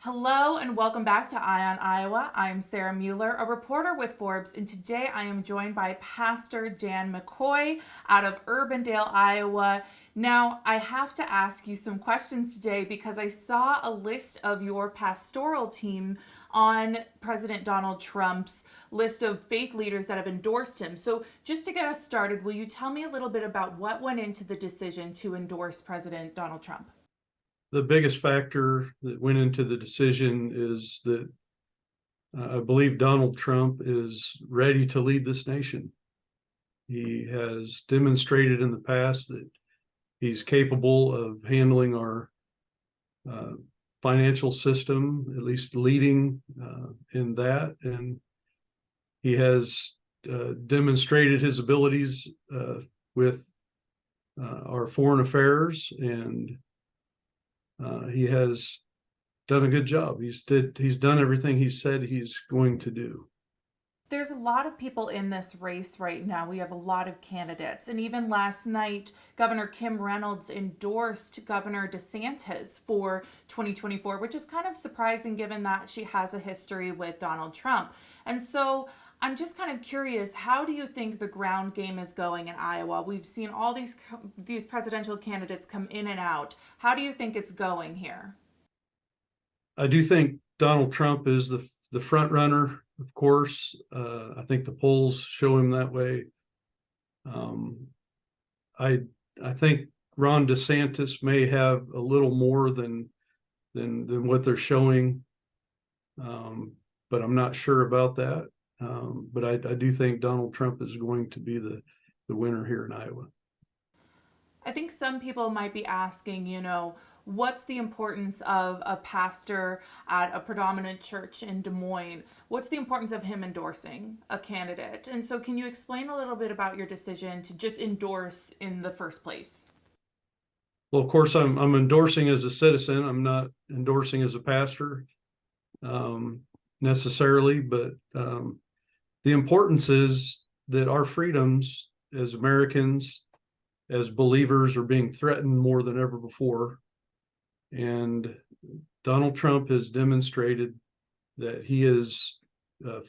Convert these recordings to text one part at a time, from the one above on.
Hello and welcome back to Eye on Iowa. I'm Sarah Mueller, a reporter with Forbes, and today I am joined by Pastor Dan McCoy out of Urbandale, Iowa. Now, I have to ask you some questions today because I saw a list of your pastoral team on President Donald Trump's list of faith leaders that have endorsed him. So, just to get us started, will you tell me a little bit about what went into the decision to endorse President Donald Trump? The biggest factor that went into the decision is that I believe Donald Trump is ready to lead this nation. He has demonstrated in the past that he's capable of handling our uh, financial system, at least leading in that. And he has demonstrated his abilities with our foreign affairs, and he has done a good job. He's done everything he said he's going to do. There's a lot of people in this race right now. We have a lot of candidates. And even last night, Governor Kim Reynolds endorsed Governor DeSantis for 2024, which is kind of surprising given that she has a history with Donald Trump. And so I'm just kind of curious, how do you think the ground game is going in Iowa? We've seen all these presidential candidates come in and out. How do you think it's going here? I do think Donald Trump is the front runner, of course. I think the polls show him that way. Um, I I think Ron DeSantis may have a little more than what they're showing, but I'm not sure about that. But I do think Donald Trump is going to be the winner here in Iowa. I think some people might be asking, what's the importance of a pastor at a predominant church in Des Moines? What's the importance of him endorsing a candidate? And so, can you explain a little bit about your decision to just endorse in the first place? Well, of course, I'm endorsing as a citizen. I'm not endorsing as a pastor necessarily, but the importance is that our freedoms as Americans, as believers, are being threatened more than ever before. And Donald Trump has demonstrated that he is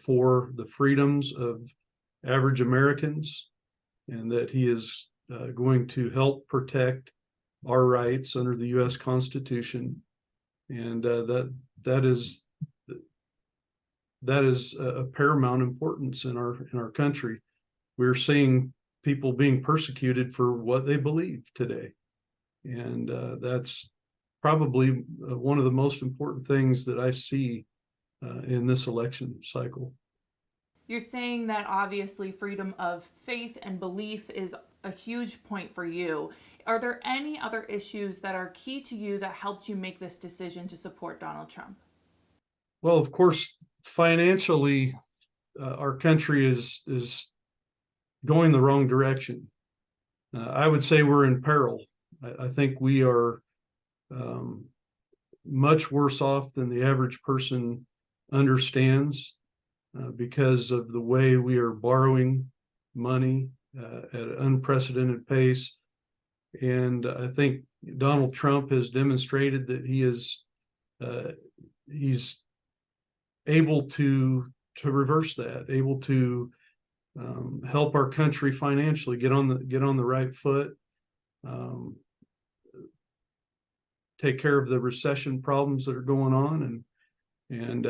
for the freedoms of average Americans, and that he is going to help protect our rights under the U.S. Constitution, and that is a paramount importance in our country. We're seeing people being persecuted for what they believe today, and that's probably one of the most important things that I see in this election cycle. You're saying that obviously freedom of faith and belief is a huge point for you. Are there any other issues that are key to you that helped you make this decision to support Donald Trump? Well, of course, financially, our country is going the wrong direction. I would say we're in peril. I think we are much worse off than the average person understands because of the way we are borrowing money at an unprecedented pace. And I think Donald Trump has demonstrated that he's able to reverse that, able to help our country financially get on the right foot, take care of the recession problems that are going on, and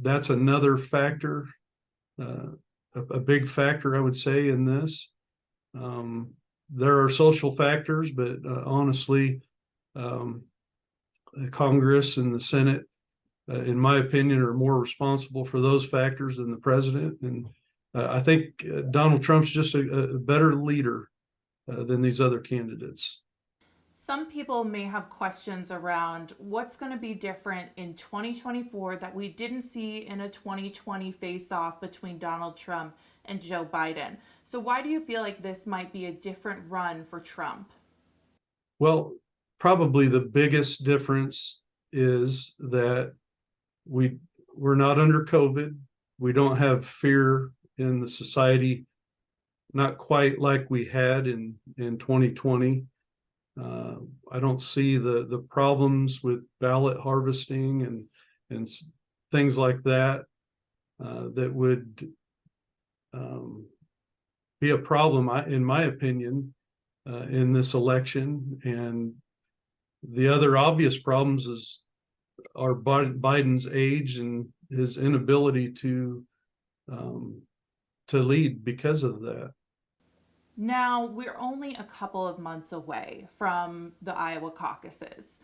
that's another factor, a big factor, I would say, in this. There are social factors, but honestly, Congress and the Senate, in my opinion, are more responsible for those factors than the president. And I think Donald Trump's just a better leader than these other candidates. Some people may have questions around what's going to be different in 2024 that we didn't see in a 2020 face-off between Donald Trump and Joe Biden. So why do you feel like this might be a different run for Trump? Well, probably the biggest difference is that we're not under COVID. We don't have fear in the society, not quite like we had in 2020. I don't see the problems with ballot harvesting and things like that that would be a problem, in my opinion, in this election. And the other obvious problems are Biden's age and his inability to lead because of that. Now, we're only a couple of months away from the Iowa caucuses.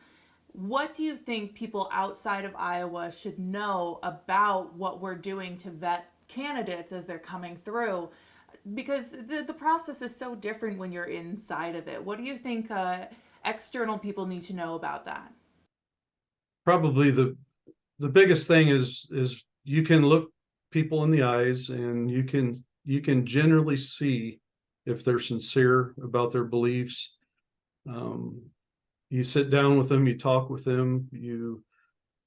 What do you think people outside of Iowa should know about what we're doing to vet candidates as they're coming through? Because the process is so different when you're inside of it. What do you think external people need to know about that? Probably the biggest thing is you can look people in the eyes, and you can generally see if they're sincere about their beliefs. You sit down with them, you talk with them, you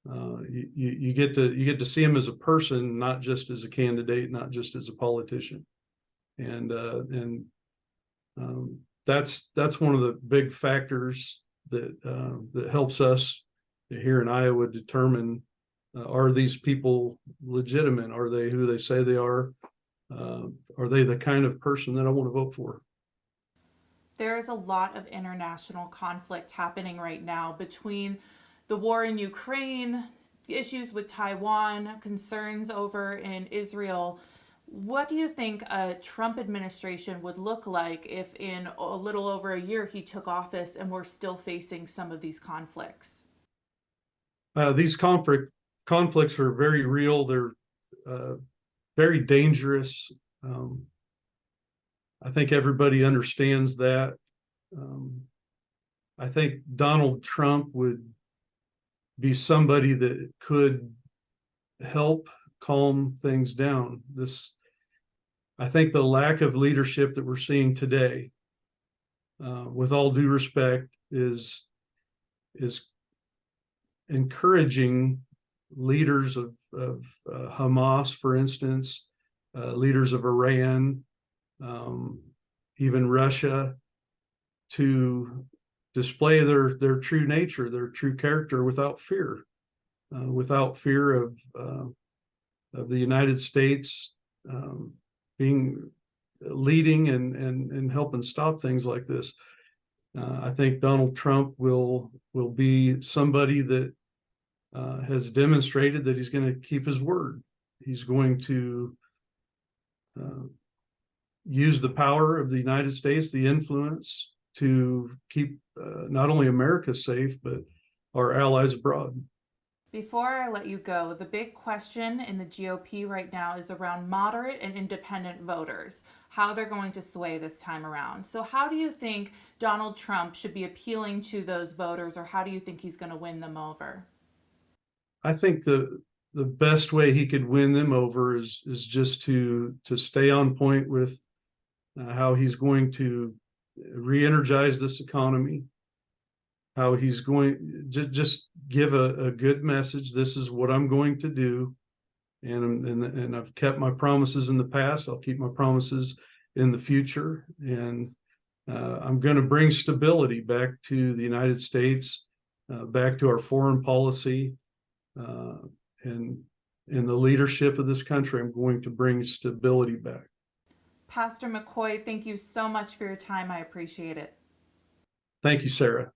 get to see them as a person, not just as a candidate, not just as a politician. And that's one of the big factors that helps us here in Iowa determine, are these people legitimate? Are they who they say they are? Are they the kind of person that I want to vote for? There is a lot of international conflict happening right now between the war in Ukraine, issues with Taiwan, concerns over in Israel. What do you think a Trump administration would look like if in a little over a year he took office and we're still facing some of these conflicts? These conflicts are very real. They're very dangerous. I think everybody understands that. I think Donald Trump would be somebody that could help calm things down. I think the lack of leadership that we're seeing today, with all due respect, is encouraging leaders of Hamas, for instance, leaders of Iran, even Russia, to display their true nature, their true character, without fear of the United States being leading and helping stop things like this. I think Donald Trump will be somebody that has demonstrated that he's going to keep his word. He's going to use the power of the United States, the influence, to keep not only America safe, but our allies abroad. Before I let you go, the big question in the GOP right now is around moderate and independent voters, how they're going to sway this time around. So how do you think Donald Trump should be appealing to those voters, or how do you think he's going to win them over? I think the best way he could win them over is just to stay on point with how he's going to re-energize this economy, how he's going just give a good message. This is what I'm going to do, and I've kept my promises in the past. I'll keep my promises in the future, and I'm going to bring stability back to the United States, back to our foreign policy, and in the leadership of this country. I'm going to bring stability back. Pastor McCoy, thank you so much for your time. I appreciate it. Thank you, Sarah.